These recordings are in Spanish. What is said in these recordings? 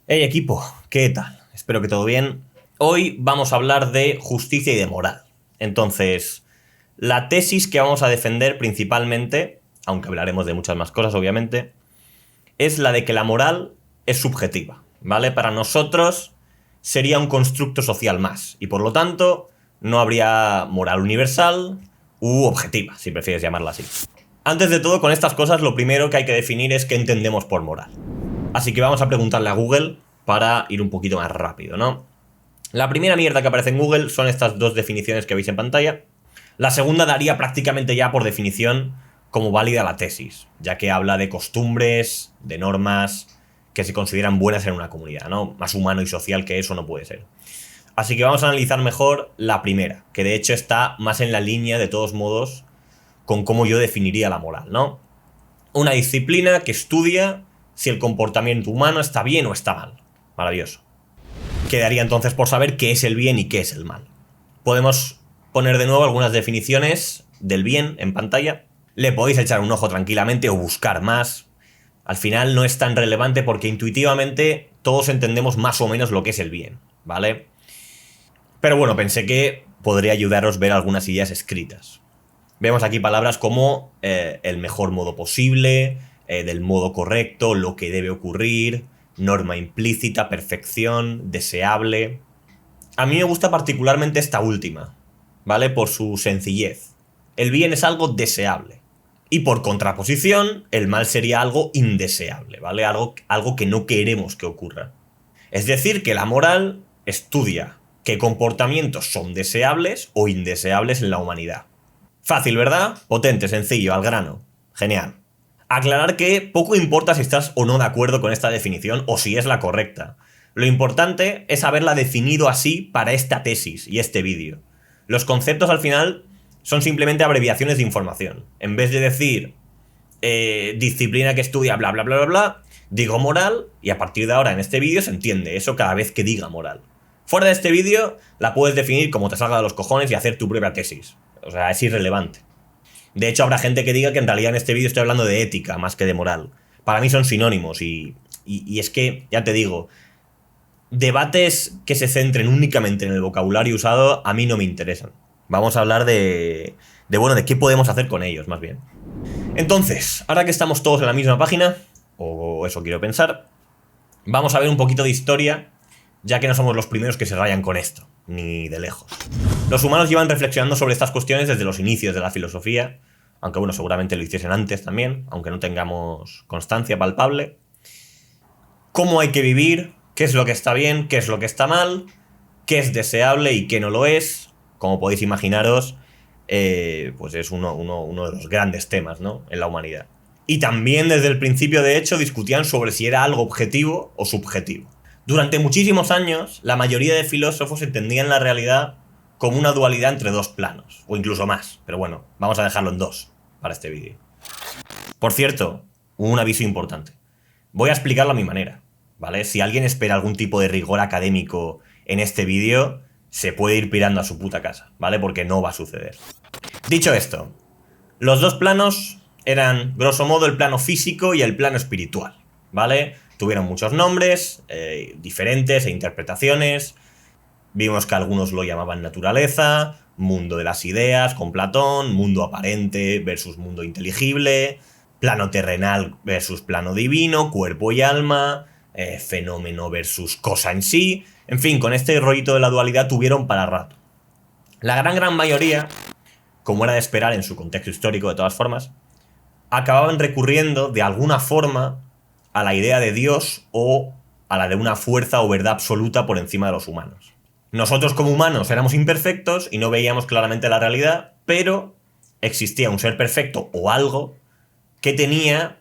Hey equipo, ¿qué tal? Espero que todo bien. Hoy vamos a hablar de justicia y de moral. Entonces, la tesis que vamos a defender principalmente, aunque hablaremos de muchas más cosas obviamente, es la de que la moral es subjetiva, ¿vale? Para nosotros sería un constructo social más y por lo tanto no habría moral universal u objetiva, si prefieres llamarla así. Antes de todo, con estas cosas lo primero que hay que definir es qué entendemos por moral. Así que vamos a preguntarle a Google para ir un poquito más rápido, ¿no? La primera mierda que aparece en Google son estas dos definiciones que veis en pantalla. La segunda daría prácticamente ya por definición como válida la tesis, ya que habla de costumbres, de normas que se consideran buenas en una comunidad, ¿no? Más humano y social que eso no puede ser. Así que vamos a analizar mejor la primera, que de hecho está más en la línea, de todos modos, con cómo yo definiría la moral, ¿no? Una disciplina que estudia si el comportamiento humano está bien o está mal. Maravilloso. Quedaría entonces por saber qué es el bien y qué es el mal. Podemos poner de nuevo algunas definiciones del bien en pantalla. Le podéis echar un ojo tranquilamente o buscar más. Al final no es tan relevante porque intuitivamente todos entendemos más o menos lo que es el bien, ¿vale? Pero bueno, pensé que podría ayudaros a ver algunas ideas escritas. Vemos aquí palabras como el mejor modo posible, del modo correcto, lo que debe ocurrir, norma implícita, perfección, deseable. A mí me gusta particularmente esta última, ¿vale? Por su sencillez. El bien es algo deseable. Y por contraposición, el mal sería algo indeseable, ¿vale? Algo que no queremos que ocurra. Es decir, que la moral estudia qué comportamientos son deseables o indeseables en la humanidad. Fácil, ¿verdad? Potente, sencillo, al grano. Genial. Aclarar que poco importa si estás o no de acuerdo con esta definición o si es la correcta. Lo importante es haberla definido así para esta tesis y este vídeo. Los conceptos al final son simplemente abreviaciones de información. En vez de decir disciplina que estudia bla bla bla bla bla, digo moral y a partir de ahora en este vídeo se entiende eso cada vez que diga moral. Fuera de este vídeo la puedes definir como te salga de los cojones y hacer tu propia tesis. O sea, es irrelevante. De hecho, habrá gente que diga que en realidad en este vídeo estoy hablando de ética más que de moral. Para mí son sinónimos y es que, ya te digo, debates que se centren únicamente en el vocabulario usado a mí no me interesan. Vamos a hablar de qué podemos hacer con ellos, más bien. Entonces, ahora que estamos todos en la misma página, o eso quiero pensar, vamos a ver un poquito de historia, ya que no somos los primeros que se rayan con esto, ni de lejos. Los humanos llevan reflexionando sobre estas cuestiones desde los inicios de la filosofía, aunque bueno, seguramente lo hiciesen antes también, aunque no tengamos constancia palpable. ¿Cómo hay que vivir? ¿Qué es lo que está bien? ¿Qué es lo que está mal? ¿Qué es deseable y qué no lo es? Como podéis imaginaros, pues es uno de los grandes temas, ¿no?, en la humanidad. Y también desde el principio, de hecho, discutían sobre si era algo objetivo o subjetivo. Durante muchísimos años, la mayoría de filósofos entendían la realidad como una dualidad entre dos planos, o incluso más, pero bueno, vamos a dejarlo en dos para este vídeo. Por cierto, un aviso importante. Voy a explicarlo a mi manera, ¿vale? Si alguien espera algún tipo de rigor académico en este vídeo, se puede ir pirando a su puta casa, ¿vale? Porque no va a suceder. Dicho esto, los dos planos eran, grosso modo, el plano físico y el plano espiritual, ¿vale? Tuvieron muchos nombres, diferentes e interpretaciones. Vimos que algunos lo llamaban naturaleza, mundo de las ideas con Platón, mundo aparente versus mundo inteligible, plano terrenal versus plano divino, cuerpo y alma, fenómeno versus cosa en sí. En fin, con este rollito de la dualidad tuvieron para rato. La gran mayoría, como era de esperar en su contexto histórico de todas formas, acababan recurriendo de alguna forma a la idea de Dios o a la de una fuerza o verdad absoluta por encima de los humanos. Nosotros como humanos éramos imperfectos y no veíamos claramente la realidad, pero existía un ser perfecto o algo que tenía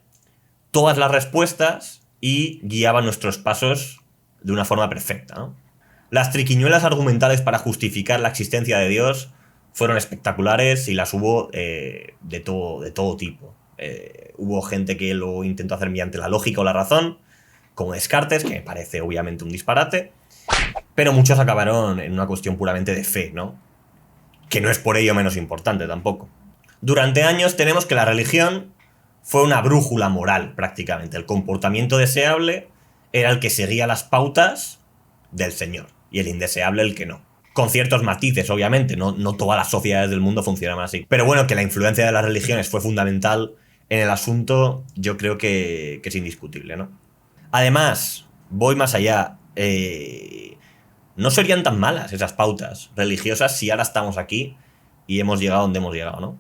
todas las respuestas y guiaba nuestros pasos de una forma perfecta, ¿no? Las triquiñuelas argumentales para justificar la existencia de Dios fueron espectaculares y las hubo de todo tipo. Hubo gente que lo intentó hacer mediante la lógica o la razón, como Descartes, que me parece obviamente un disparate, pero muchos acabaron en una cuestión puramente de fe, ¿no? Que no es por ello menos importante tampoco. Durante años tenemos que la religión fue una brújula moral, prácticamente. El comportamiento deseable era el que seguía las pautas del Señor y el indeseable el que no. Con ciertos matices, obviamente, no todas las sociedades del mundo funcionan así. Pero bueno, que la influencia de las religiones fue fundamental en el asunto, yo creo que es indiscutible, ¿no? Además, voy más allá. No serían tan malas esas pautas religiosas si ahora estamos aquí y hemos llegado donde hemos llegado, ¿no?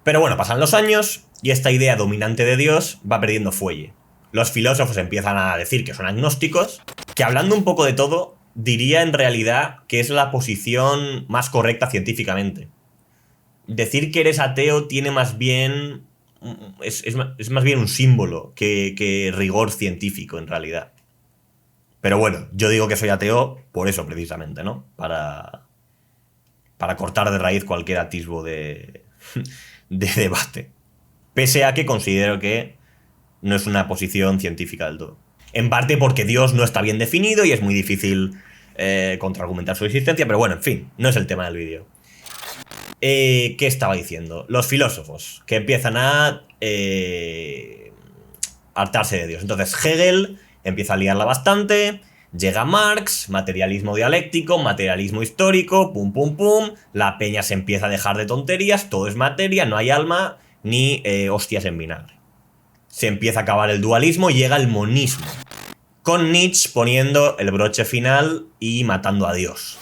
Pero bueno, pasan los años y esta idea dominante de Dios va perdiendo fuelle. Los filósofos empiezan a decir que son agnósticos, que hablando un poco de todo, diría en realidad que es la posición más correcta científicamente. Decir que eres ateo tiene más bien... Es más bien un símbolo que rigor científico en realidad. Pero bueno, yo digo que soy ateo por eso precisamente, ¿no? Para cortar de raíz cualquier atisbo de debate. Pese a que considero que no es una posición científica del todo. En parte porque Dios no está bien definido y es muy difícil contraargumentar su existencia, pero bueno, en fin, no es el tema del vídeo. ¿Qué estaba diciendo? Los filósofos que empiezan a hartarse de Dios. Entonces Hegel empieza a liarla bastante, llega Marx, materialismo dialéctico, materialismo histórico, pum pum pum, la peña se empieza a dejar de tonterías, todo es materia, no hay alma ni hostias en vinagre. Se empieza a acabar el dualismo y llega el monismo, con Nietzsche poniendo el broche final y matando a Dios.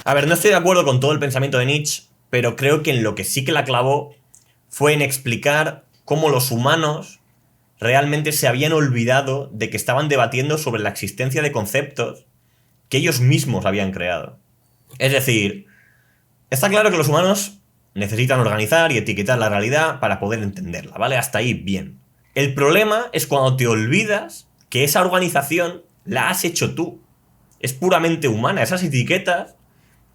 A ver, no estoy de acuerdo con todo el pensamiento de Nietzsche, pero creo que en lo que sí que la clavó fue en explicar cómo los humanos realmente se habían olvidado de que estaban debatiendo sobre la existencia de conceptos que ellos mismos habían creado. Es decir, está claro que los humanos necesitan organizar y etiquetar la realidad para poder entenderla, ¿vale? Hasta ahí bien. El problema es cuando te olvidas que esa organización la has hecho tú. Es puramente humana. Esas etiquetas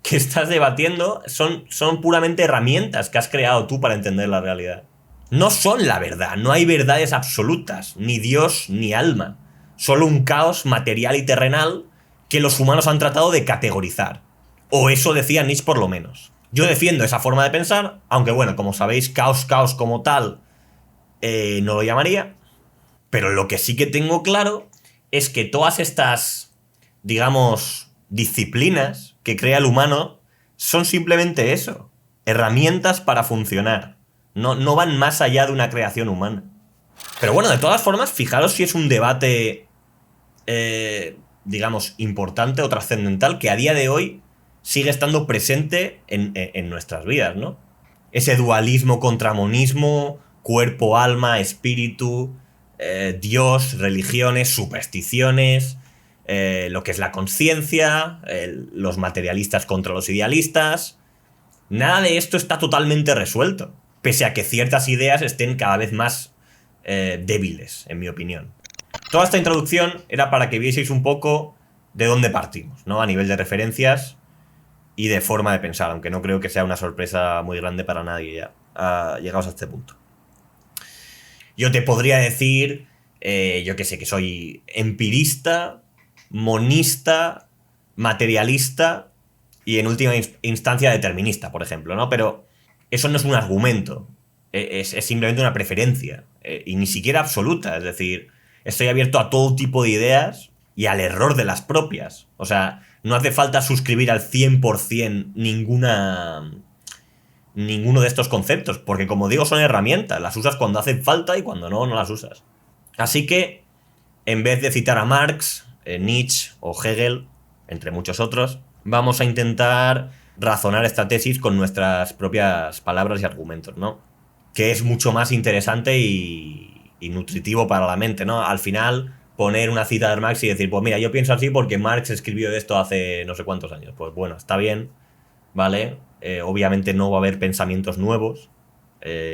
que estás debatiendo son puramente herramientas que has creado tú para entender la realidad. No son la verdad, no hay verdades absolutas, ni Dios ni alma. Solo un caos material y terrenal que los humanos han tratado de categorizar. O eso decía Nietzsche por lo menos. Yo defiendo esa forma de pensar, aunque bueno, como sabéis, caos como tal no lo llamaría. Pero lo que sí que tengo claro es que todas estas, digamos, disciplinas que crea el humano son simplemente eso, herramientas para funcionar. No van más allá de una creación humana. Pero bueno, de todas formas, fijaros si es un debate, digamos, importante o trascendental que a día de hoy sigue estando presente en nuestras vidas, ¿no? Ese dualismo contra monismo, cuerpo, alma, espíritu, Dios, religiones, supersticiones, lo que es la conciencia, los materialistas contra los idealistas. Nada de esto está totalmente resuelto, pese a que ciertas ideas estén cada vez más débiles, en mi opinión. Toda esta introducción era para que vieseis un poco de dónde partimos, ¿no? A nivel de referencias y de forma de pensar, aunque no creo que sea una sorpresa muy grande para nadie ya, llegados a este punto. Yo te podría decir, yo que sé, que soy empirista, monista, materialista y en última instancia determinista, por ejemplo, ¿no? Pero eso no es un argumento, es simplemente una preferencia, y ni siquiera absoluta, es decir, estoy abierto a todo tipo de ideas y al error de las propias. O sea, no hace falta suscribir al 100% ninguno de estos conceptos, porque como digo, son herramientas, las usas cuando hacen falta y cuando no las usas. Así que, en vez de citar a Marx, Nietzsche o Hegel, entre muchos otros, vamos a intentar razonar esta tesis con nuestras propias palabras y argumentos, ¿no? Que es mucho más interesante y nutritivo para la mente, ¿no? Al final, poner una cita de Marx y decir, pues mira, yo pienso así porque Marx escribió esto hace no sé cuántos años. Pues bueno, está bien, ¿vale? Obviamente no va a haber pensamientos nuevos,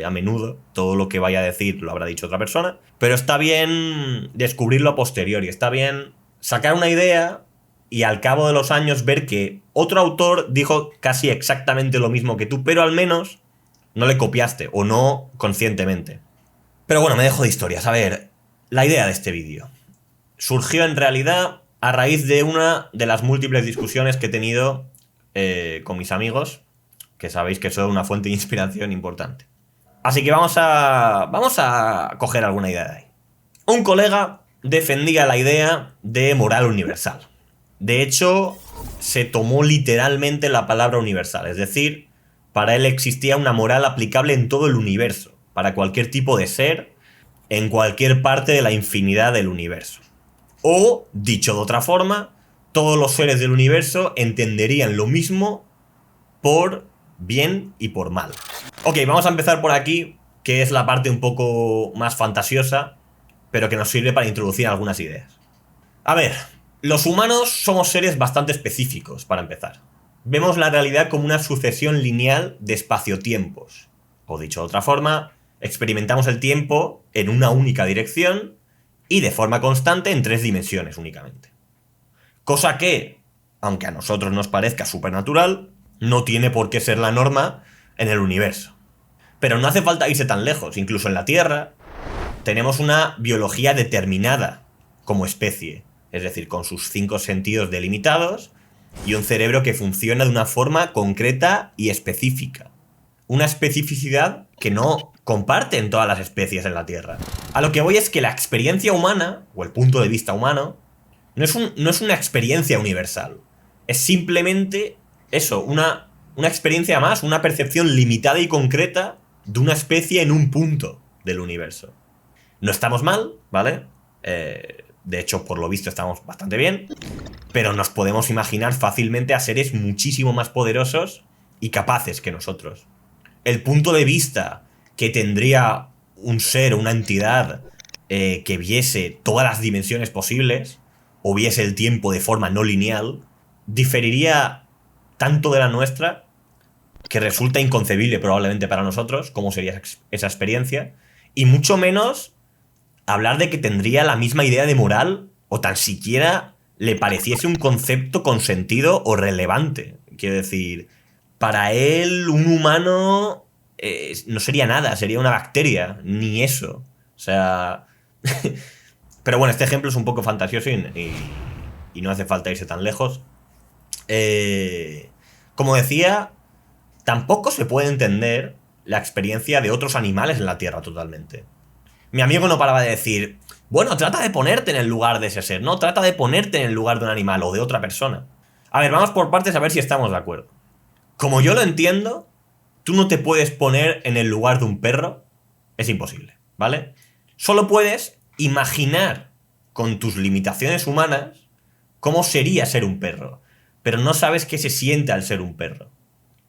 a menudo. Todo lo que vaya a decir lo habrá dicho otra persona. Pero está bien descubrirlo a posteriori, está bien sacar una idea y al cabo de los años ver que otro autor dijo casi exactamente lo mismo que tú, pero al menos no le copiaste, o no conscientemente. Pero bueno, me dejo de historias. A ver, la idea de este vídeo surgió en realidad a raíz de una de las múltiples discusiones que he tenido con mis amigos, que sabéis que son una fuente de inspiración importante. Así que vamos a coger alguna idea de ahí. Un colega defendía la idea de moral universal. De hecho, se tomó literalmente la palabra universal, es decir, para él existía una moral aplicable en todo el universo, para cualquier tipo de ser, en cualquier parte de la infinidad del universo. O, dicho de otra forma, todos los seres del universo entenderían lo mismo por bien y por mal. Ok, vamos a empezar por aquí, que es la parte un poco más fantasiosa, pero que nos sirve para introducir algunas ideas. A ver, los humanos somos seres bastante específicos, para empezar. Vemos la realidad como una sucesión lineal de espacio-tiempos. O dicho de otra forma, experimentamos el tiempo en una única dirección y de forma constante en 3 dimensiones únicamente. Cosa que, aunque a nosotros nos parezca supernatural, no tiene por qué ser la norma en el universo. Pero no hace falta irse tan lejos. Incluso en la Tierra tenemos una biología determinada como especie, es decir, con sus 5 sentidos delimitados y un cerebro que funciona de una forma concreta y específica. Una especificidad que no comparten todas las especies en la Tierra. A lo que voy es que la experiencia humana, o el punto de vista humano, no es una experiencia universal. Es simplemente eso, una experiencia más, una percepción limitada y concreta de una especie en un punto del universo. No estamos mal, ¿vale? De hecho, por lo visto, estamos bastante bien. Pero nos podemos imaginar fácilmente a seres muchísimo más poderosos y capaces que nosotros. El punto de vista que tendría un ser, una entidad que viese todas las dimensiones posibles, o viese el tiempo de forma no lineal, diferiría tanto de la nuestra que resulta inconcebible probablemente para nosotros cómo sería esa experiencia, y mucho menos hablar de que tendría la misma idea de moral o tan siquiera le pareciese un concepto con sentido o relevante. Quiero decir, para él un humano no sería nada, sería una bacteria, ni eso. O sea... Pero bueno, este ejemplo es un poco fantasioso y no hace falta irse tan lejos. Como decía, tampoco se puede entender la experiencia de otros animales en la Tierra totalmente. Mi amigo no paraba de decir, bueno, trata de ponerte en el lugar de ese ser, no, trata de ponerte en el lugar de un animal o de otra persona. A ver, vamos por partes a ver si estamos de acuerdo. Como yo lo entiendo, tú no te puedes poner en el lugar de un perro, es imposible, ¿vale? Solo puedes imaginar con tus limitaciones humanas cómo sería ser un perro, pero no sabes qué se siente al ser un perro.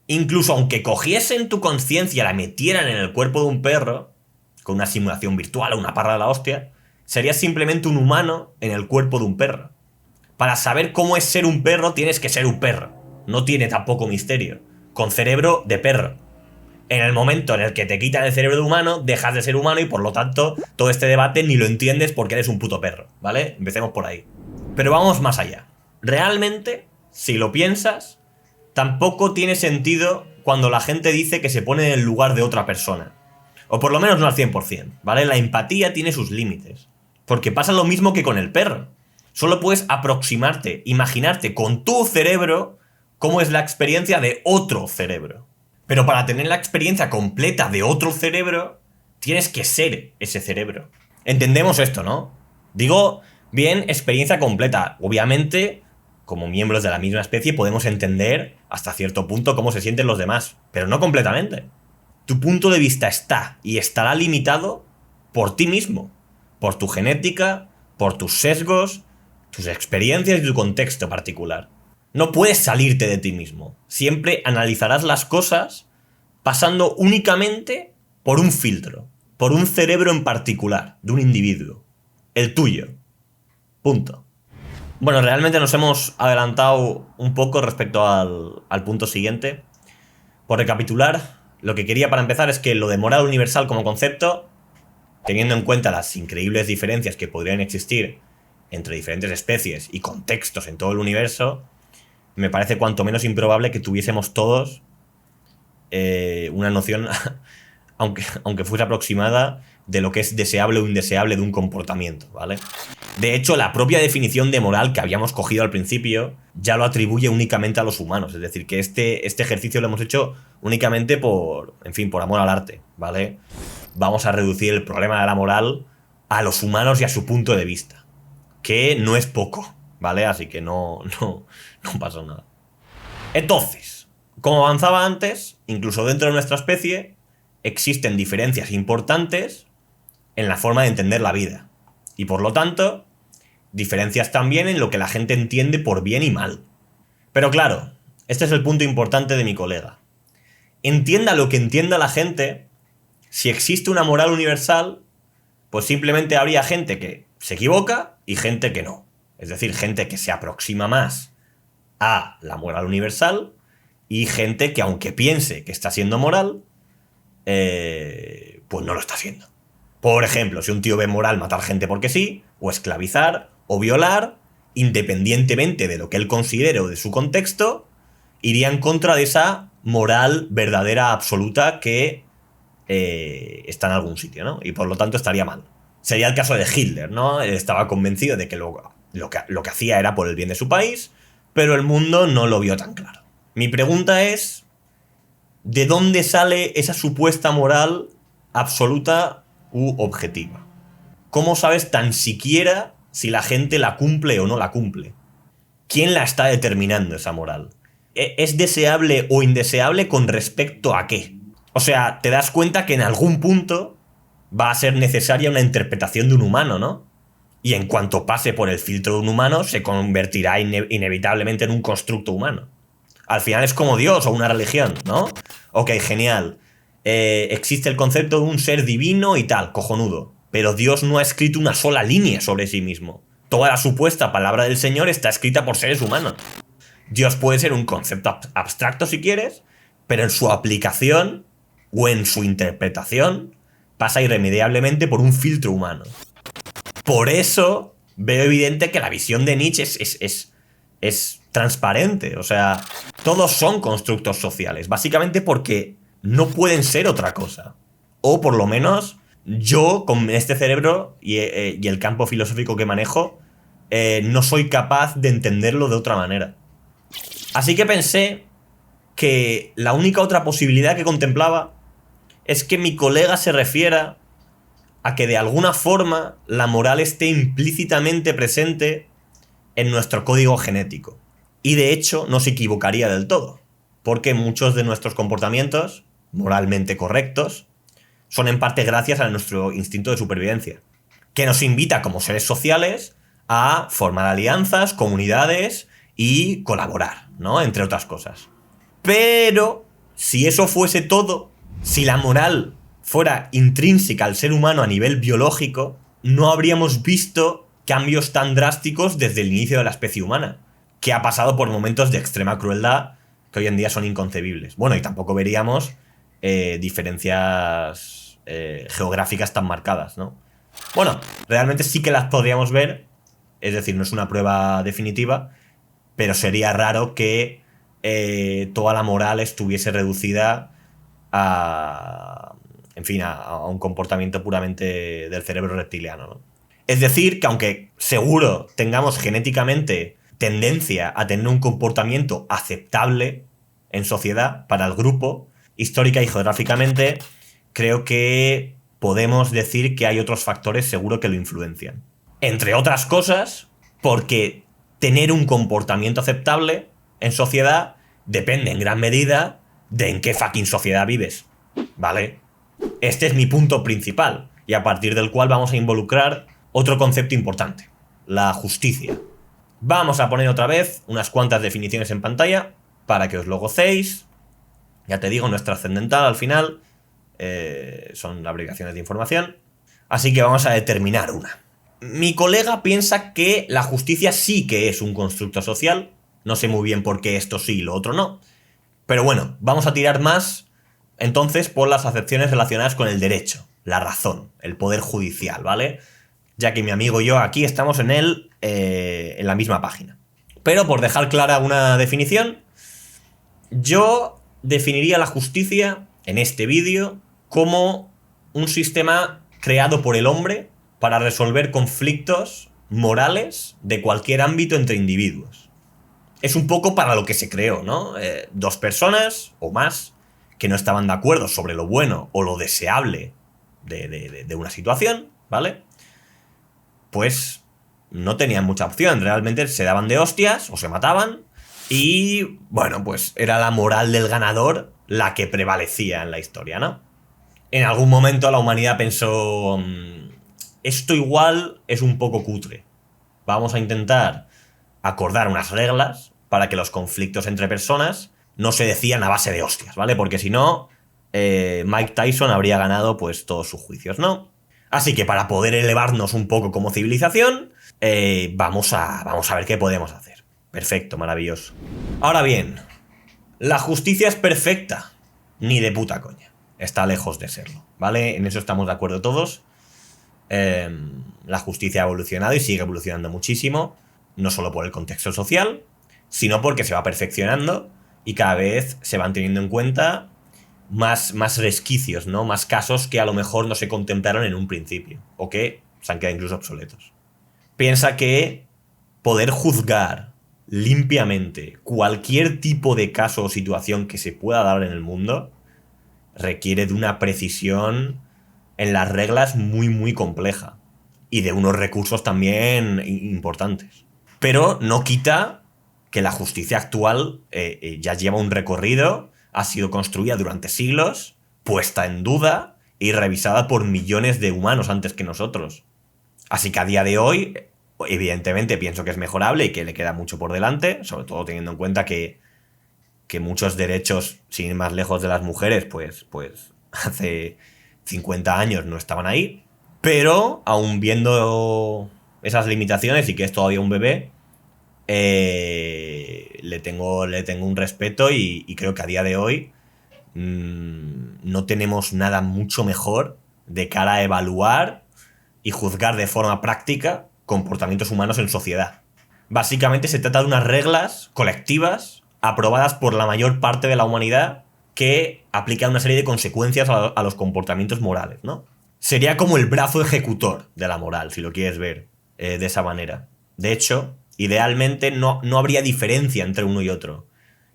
Incluso aunque cogiesen tu conciencia y la metieran en el cuerpo de un perro, con una simulación virtual o una parra de la hostia, serías simplemente un humano en el cuerpo de un perro. Para saber cómo es ser un perro tienes que ser un perro. No tiene tampoco misterio. Con cerebro de perro. En el momento en el que te quitan el cerebro de humano, dejas de ser humano y por lo tanto todo este debate ni lo entiendes porque eres un puto perro, ¿vale? Empecemos por ahí. Pero vamos más allá. Realmente, si lo piensas, tampoco tiene sentido cuando la gente dice que se pone en el lugar de otra persona. O por lo menos no al 100%, ¿vale? La empatía tiene sus límites. Porque pasa lo mismo que con el perro. Solo puedes aproximarte, imaginarte con tu cerebro cómo es la experiencia de otro cerebro. Pero para tener la experiencia completa de otro cerebro, tienes que ser ese cerebro. Entendemos esto, ¿no? Digo, bien, experiencia completa. Obviamente, como miembros de la misma especie, podemos entender hasta cierto punto cómo se sienten los demás, pero no completamente. Tu punto de vista está y estará limitado por ti mismo, por tu genética, por tus sesgos, tus experiencias y tu contexto particular. No puedes salirte de ti mismo. Siempre analizarás las cosas pasando únicamente por un filtro, por un cerebro en particular, de un individuo. El tuyo. Punto. Bueno, realmente nos hemos adelantado un poco respecto al punto siguiente. Por recapitular, lo que quería para empezar es que lo de moral universal como concepto, teniendo en cuenta las increíbles diferencias que podrían existir entre diferentes especies y contextos en todo el universo, me parece cuanto menos improbable que tuviésemos todos una noción, aunque fuese aproximada, de lo que es deseable o indeseable de un comportamiento, ¿vale? De hecho, la propia definición de moral que habíamos cogido al principio ya lo atribuye únicamente a los humanos. Es decir, que este ejercicio lo hemos hecho únicamente por amor al arte, ¿vale? Vamos a reducir el problema de la moral a los humanos y a su punto de vista. que no es poco, ¿vale? Así que no pasa nada. Entonces, como avanzaba antes, incluso dentro de nuestra especie existen diferencias importantes en la forma de entender la vida. Y por lo tanto, diferencias también en lo que la gente entiende por bien y mal. Pero claro, este es el punto importante de mi colega. Entienda lo que entienda la gente, si existe una moral universal, pues simplemente habría gente que se equivoca y gente que no. Es decir, gente que se aproxima más a la moral universal y gente que, aunque piense que está siendo moral, pues no lo está haciendo. Por ejemplo, si un tío ve moral matar gente porque sí, o esclavizar, o violar, independientemente de lo que él considere o de su contexto, iría en contra de esa moral verdadera absoluta que está en algún sitio, ¿no? Y por lo tanto estaría mal. Sería el caso de Hitler, ¿no? Él estaba convencido de que lo que hacía era por el bien de su país, pero el mundo no lo vio tan claro. Mi pregunta es, ¿de dónde sale esa supuesta moral absoluta u objetiva? ¿Cómo sabes tan siquiera si la gente la cumple o no la cumple? ¿Quién la está determinando esa moral? ¿Es deseable o indeseable con respecto a qué? O sea, te das cuenta que en algún punto va a ser necesaria una interpretación de un humano, ¿no? Y en cuanto pase por el filtro de un humano, se convertirá inevitablemente en un constructo humano. Al final es como Dios o una religión, ¿no? Ok, genial. Existe el concepto de un ser divino y tal, cojonudo. Pero Dios no ha escrito una sola línea sobre sí mismo. Toda la supuesta palabra del Señor está escrita por seres humanos. Dios puede ser un concepto abstracto si quieres, pero en su aplicación o en su interpretación pasa irremediablemente por un filtro humano. Por eso veo evidente que la visión de Nietzsche es transparente. O sea, todos son constructos sociales, básicamente porque no pueden ser otra cosa. O por lo menos yo, con este cerebro y el campo filosófico que manejo, no soy capaz de entenderlo de otra manera. Así que pensé que la única otra posibilidad que contemplaba es que mi colega se refiera a que de alguna forma la moral esté implícitamente presente en nuestro código genético. Y de hecho no se equivocaría del todo, porque muchos de nuestros comportamientos, moralmente correctos, son en parte gracias a nuestro instinto de supervivencia, que nos invita como seres sociales a formar alianzas, comunidades y colaborar, ¿no? Entre otras cosas. Pero si eso fuese todo, si la moral fuera intrínseca al ser humano a nivel biológico, no habríamos visto cambios tan drásticos desde el inicio de la especie humana, que ha pasado por momentos de extrema crueldad que hoy en día son inconcebibles. Bueno, y tampoco veríamos diferencias geográficas tan marcadas, ¿no? Bueno, realmente sí que las podríamos ver, es decir, no es una prueba definitiva, pero sería raro que toda la moral estuviese reducida a un comportamiento puramente del cerebro reptiliano, ¿no? Es decir, que aunque seguro tengamos genéticamente tendencia a tener un comportamiento aceptable en sociedad para el grupo, histórica y geográficamente, creo que podemos decir que hay otros factores seguro que lo influencian. Entre otras cosas, porque tener un comportamiento aceptable en sociedad depende en gran medida de en qué fucking sociedad vives, ¿vale? Este es mi punto principal, y a partir del cual vamos a involucrar otro concepto importante, la justicia. Vamos a poner otra vez unas cuantas definiciones en pantalla para que os lo gocéis. Ya te digo, no es trascendental al final, son abreviaciones de información. Así que vamos a determinar una. Mi colega piensa que la justicia sí que es un constructo social. No sé muy bien por qué esto sí y lo otro no. Pero bueno, vamos a tirar más entonces por las acepciones relacionadas con el derecho, la razón, el poder judicial, ¿vale? Ya que mi amigo y yo aquí estamos en la misma página. Pero por dejar clara una definición, yo definiría la justicia en este vídeo como un sistema creado por el hombre para resolver conflictos morales de cualquier ámbito entre individuos. Es un poco para lo que se creó, ¿no? Dos personas o más que no estaban de acuerdo sobre lo bueno o lo deseable de una situación, ¿vale? Pues no tenían mucha opción. Realmente se daban de hostias o se mataban. Y, bueno, pues era la moral del ganador la que prevalecía en la historia, ¿no? En algún momento la humanidad pensó, esto igual es un poco cutre. Vamos a intentar acordar unas reglas para que los conflictos entre personas no se decían a base de hostias, ¿vale? Porque si no, Mike Tyson habría ganado pues todos sus juicios, ¿no? Así que para poder elevarnos un poco como civilización, vamos a ver qué podemos hacer. Perfecto, maravilloso. Ahora bien, ¿la justicia es perfecta? Ni de puta coña. Está lejos de serlo, ¿vale? En eso estamos de acuerdo todos. La justicia ha evolucionado y sigue evolucionando muchísimo, no solo por el contexto social, sino porque se va perfeccionando y cada vez se van teniendo en cuenta más resquicios, ¿no? Más casos que a lo mejor no se contemplaron en un principio o que se han quedado incluso obsoletos. Piensa que poder juzgar limpiamente cualquier tipo de caso o situación que se pueda dar en el mundo requiere de una precisión en las reglas muy compleja y de unos recursos también importantes. Pero no quita que la justicia actual ya lleva un recorrido, ha sido construida durante siglos, puesta en duda y revisada por millones de humanos antes que nosotros. Así que a día de hoy, evidentemente pienso que es mejorable y que le queda mucho por delante, sobre todo teniendo en cuenta que muchos derechos, sin ir más lejos de las mujeres, pues hace 50 años no estaban ahí. Pero, aún viendo esas limitaciones y que es todavía un bebé, le tengo un respeto y creo que a día de hoy no tenemos nada mucho mejor de cara a evaluar y juzgar de forma práctica comportamientos humanos en sociedad. Básicamente se trata de unas reglas colectivas aprobadas por la mayor parte de la humanidad que aplican una serie de consecuencias a los comportamientos morales, ¿no? Sería como el brazo ejecutor de la moral, si lo quieres ver de esa manera. De hecho, idealmente no habría diferencia entre uno y otro.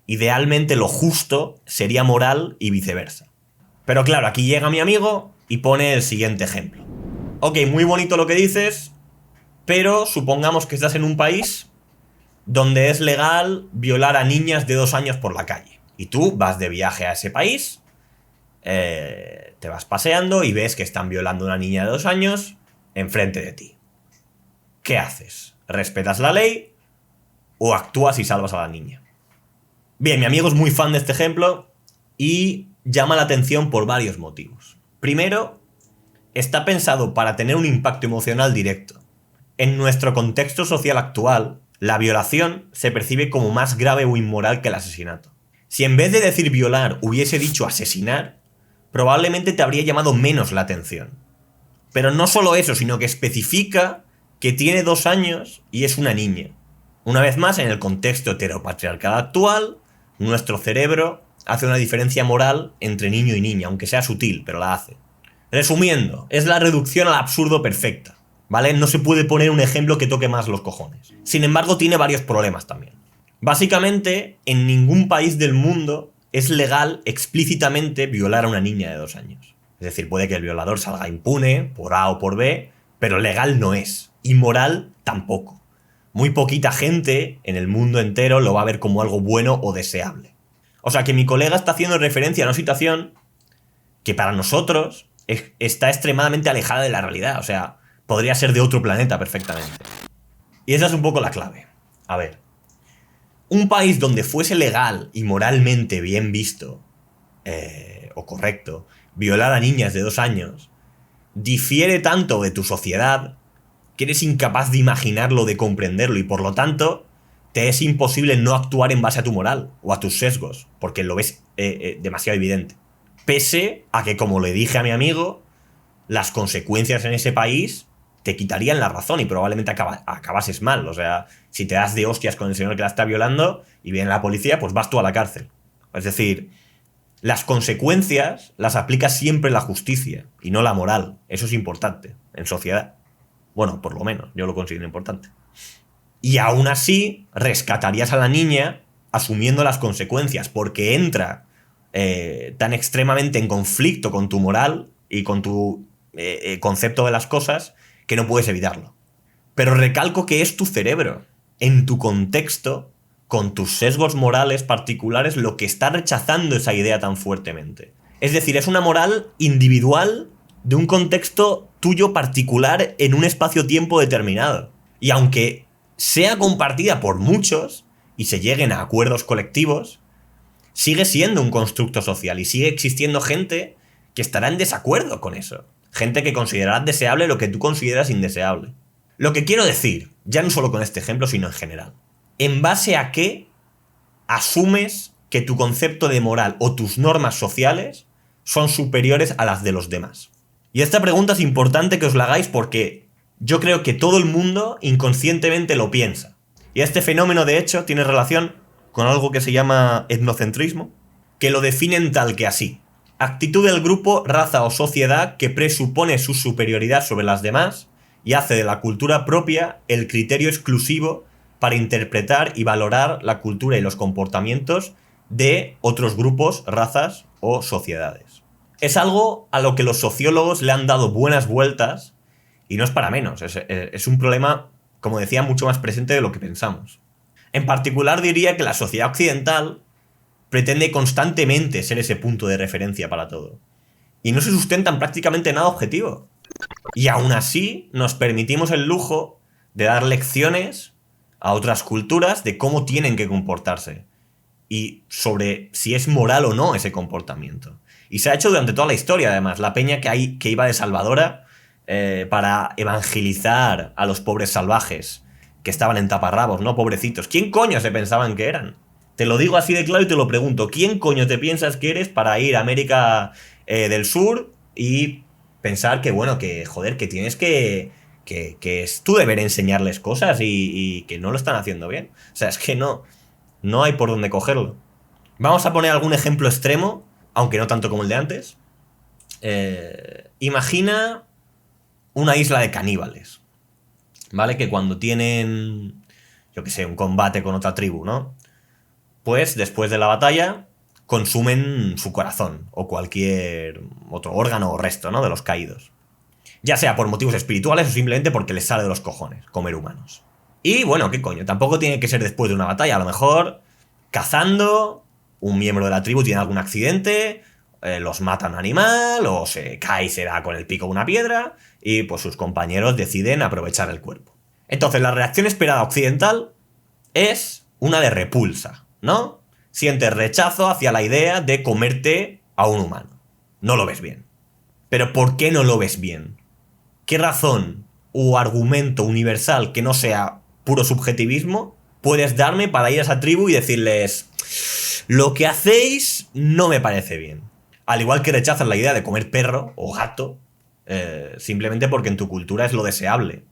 Idealmente lo justo sería moral y viceversa. Pero claro, aquí llega mi amigo y pone el siguiente ejemplo. Ok, muy bonito lo que dices, pero supongamos que estás en un país donde es legal violar a niñas de 2 años por la calle. Y tú vas de viaje a ese país, te vas paseando y ves que están violando a una niña de 2 años enfrente de ti. ¿Qué haces? ¿Respetas la ley o actúas y salvas a la niña? Bien, mi amigo es muy fan de este ejemplo y llama la atención por varios motivos. Primero, está pensado para tener un impacto emocional directo. En nuestro contexto social actual, la violación se percibe como más grave o inmoral que el asesinato. Si en vez de decir violar hubiese dicho asesinar, probablemente te habría llamado menos la atención. Pero no solo eso, sino que especifica que tiene 2 años y es una niña. Una vez más, en el contexto heteropatriarcal actual, nuestro cerebro hace una diferencia moral entre niño y niña, aunque sea sutil, pero la hace. Resumiendo, es la reducción al absurdo perfecta, ¿vale? No se puede poner un ejemplo que toque más los cojones. Sin embargo, tiene varios problemas también. Básicamente, en ningún país del mundo es legal explícitamente violar a una niña de 2 años. Es decir, puede que el violador salga impune por A o por B, pero legal no es. Y moral tampoco. Muy poquita gente en el mundo entero lo va a ver como algo bueno o deseable. O sea que mi colega está haciendo referencia a una situación que para nosotros está extremadamente alejada de la realidad. O sea, podría ser de otro planeta perfectamente. Y esa es un poco la clave. A ver, un país donde fuese legal y moralmente bien visto o correcto violar a niñas de 2 años difiere tanto de tu sociedad que eres incapaz de imaginarlo, de comprenderlo, y por lo tanto te es imposible no actuar en base a tu moral o a tus sesgos, porque lo ves demasiado evidente. Pese a que, como le dije a mi amigo, las consecuencias en ese país te quitarían la razón y probablemente acabases mal. O sea, si te das de hostias con el señor que la está violando y viene la policía, pues vas tú a la cárcel. Es decir, las consecuencias las aplica siempre la justicia y no la moral. Eso es importante en sociedad. Bueno, por lo menos, yo lo considero importante. Y aún así, rescatarías a la niña asumiendo las consecuencias, porque entra tan extremadamente en conflicto con tu moral y con tu concepto de las cosas que no puedes evitarlo. Pero recalco que es tu cerebro, en tu contexto, con tus sesgos morales particulares, lo que está rechazando esa idea tan fuertemente. Es decir, es una moral individual de un contexto tuyo particular en un espacio-tiempo determinado. Y aunque sea compartida por muchos y se lleguen a acuerdos colectivos, sigue siendo un constructo social y sigue existiendo gente que estará en desacuerdo con eso. Gente que considerará deseable lo que tú consideras indeseable. Lo que quiero decir, ya no solo con este ejemplo, sino en general. ¿En base a qué asumes que tu concepto de moral o tus normas sociales son superiores a las de los demás? Y esta pregunta es importante que os la hagáis porque yo creo que todo el mundo inconscientemente lo piensa. Y este fenómeno, de hecho, tiene relación con algo que se llama etnocentrismo, que lo definen tal que así. Actitud del grupo, raza o sociedad que presupone su superioridad sobre las demás y hace de la cultura propia el criterio exclusivo para interpretar y valorar la cultura y los comportamientos de otros grupos, razas o sociedades. Es algo a lo que los sociólogos le han dado buenas vueltas y no es para menos. Es un problema, como decía, mucho más presente de lo que pensamos. En particular diría que la sociedad occidental pretende constantemente ser ese punto de referencia para todo. Y no se sustenta en prácticamente nada objetivo. Y aún así nos permitimos el lujo de dar lecciones a otras culturas de cómo tienen que comportarse y sobre si es moral o no ese comportamiento. Y se ha hecho durante toda la historia, además. La peña que iba de salvadora para evangelizar a los pobres salvajes que estaban en taparrabos, ¿no? Pobrecitos. ¿Quién coño se pensaban que eran? Te lo digo así de claro y te lo pregunto. ¿Quién coño te piensas que eres para ir a América del Sur y pensar que, bueno, que joder, que tienes que es tu deber enseñarles cosas y que no lo están haciendo bien? O sea, es que no hay por dónde cogerlo. Vamos a poner algún ejemplo extremo, aunque no tanto como el de antes. Imagina una isla de caníbales, ¿vale? Que cuando tienen, yo qué sé, un combate con otra tribu, ¿no? Pues después de la batalla consumen su corazón o cualquier otro órgano o resto, ¿no? De los caídos. Ya sea por motivos espirituales o simplemente porque les sale de los cojones comer humanos. Y bueno, ¿qué coño? Tampoco tiene que ser después de una batalla. A lo mejor cazando, un miembro de la tribu tiene algún accidente, los mata un animal o se cae y se da con el pico una piedra y pues sus compañeros deciden aprovechar el cuerpo. Entonces la reacción esperada occidental es una de repulsa, ¿no? Sientes rechazo hacia la idea de comerte a un humano. No lo ves bien. ¿Pero por qué no lo ves bien? ¿Qué razón o argumento universal que no sea puro subjetivismo puedes darme para ir a esa tribu y decirles: lo que hacéis no me parece bien? Al igual que rechazas la idea de comer perro o gato simplemente porque en tu cultura es lo deseable.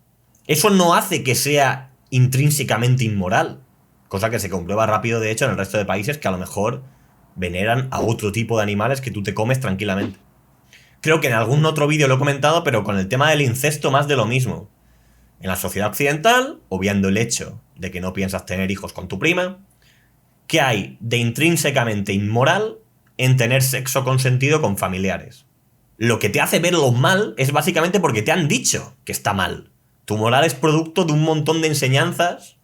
Eso no hace que sea intrínsecamente inmoral, cosa que se comprueba rápido, de hecho, en el resto de países que a lo mejor veneran a otro tipo de animales que tú te comes tranquilamente. Creo que en algún otro vídeo lo he comentado, pero con el tema del incesto más de lo mismo. En la sociedad occidental, obviando el hecho de que no piensas tener hijos con tu prima, ¿qué hay de intrínsecamente inmoral en tener sexo consentido con familiares? Lo que te hace verlo mal es básicamente porque te han dicho que está mal. Tu moral es producto de un montón de enseñanzas,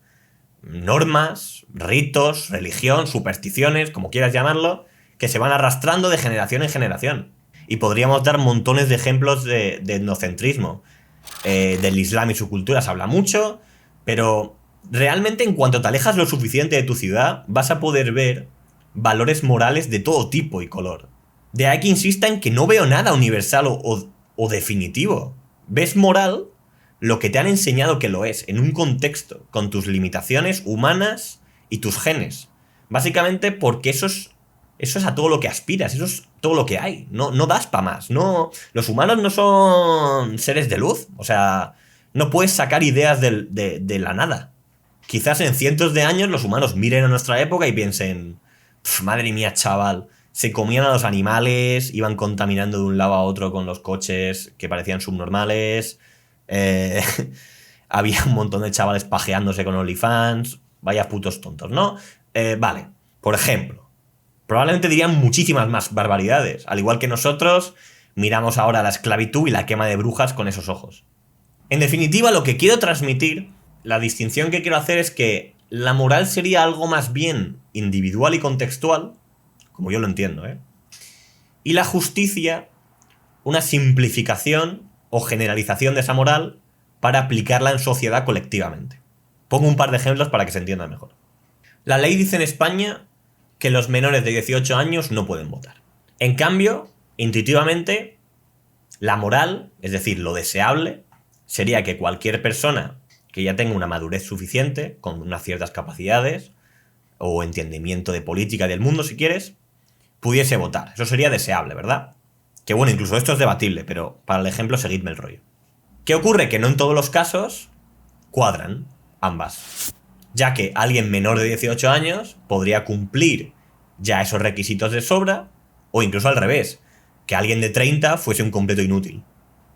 normas, ritos, religión, supersticiones, como quieras llamarlo, que se van arrastrando de generación en generación. Y podríamos dar montones de ejemplos de etnocentrismo. Del Islam y su cultura se habla mucho, pero realmente en cuanto te alejas lo suficiente de tu ciudad, vas a poder ver valores morales de todo tipo y color. De ahí que insista en que no veo nada universal o definitivo. Ves moral lo que te han enseñado que lo es, en un contexto, con tus limitaciones humanas y tus genes. Básicamente porque eso es a todo lo que aspiras, eso es todo lo que hay. No das para más. No, los humanos no son seres de luz. O sea, no puedes sacar ideas de la nada. Quizás en cientos de años los humanos miren a nuestra época y piensen: madre mía, chaval, se comían a los animales, iban contaminando de un lado a otro con los coches que parecían subnormales, había un montón de chavales pajeándose con OnlyFans, vaya putos tontos, ¿no? Vale, por ejemplo. Probablemente dirían muchísimas más barbaridades. Al igual que nosotros, miramos ahora la esclavitud y la quema de brujas con esos ojos. En definitiva, lo que quiero transmitir, la distinción que quiero hacer es que la moral sería algo más bien individual y contextual, como yo lo entiendo, ¿eh? Y la justicia, una simplificación o generalización de esa moral para aplicarla en sociedad colectivamente. Pongo un par de ejemplos para que se entienda mejor. La ley dice en España que los menores de 18 años no pueden votar. En cambio, intuitivamente, la moral, es decir, lo deseable, sería que cualquier persona que ya tenga una madurez suficiente, con unas ciertas capacidades o entendimiento de política del mundo, si quieres, pudiese votar. Eso sería deseable, ¿verdad? Que bueno, incluso esto es debatible, pero para el ejemplo seguidme el rollo. ¿Qué ocurre? Que no en todos los casos cuadran ambas, ya que alguien menor de 18 años podría cumplir ya esos requisitos de sobra, o incluso al revés, que alguien de 30 fuese un completo inútil.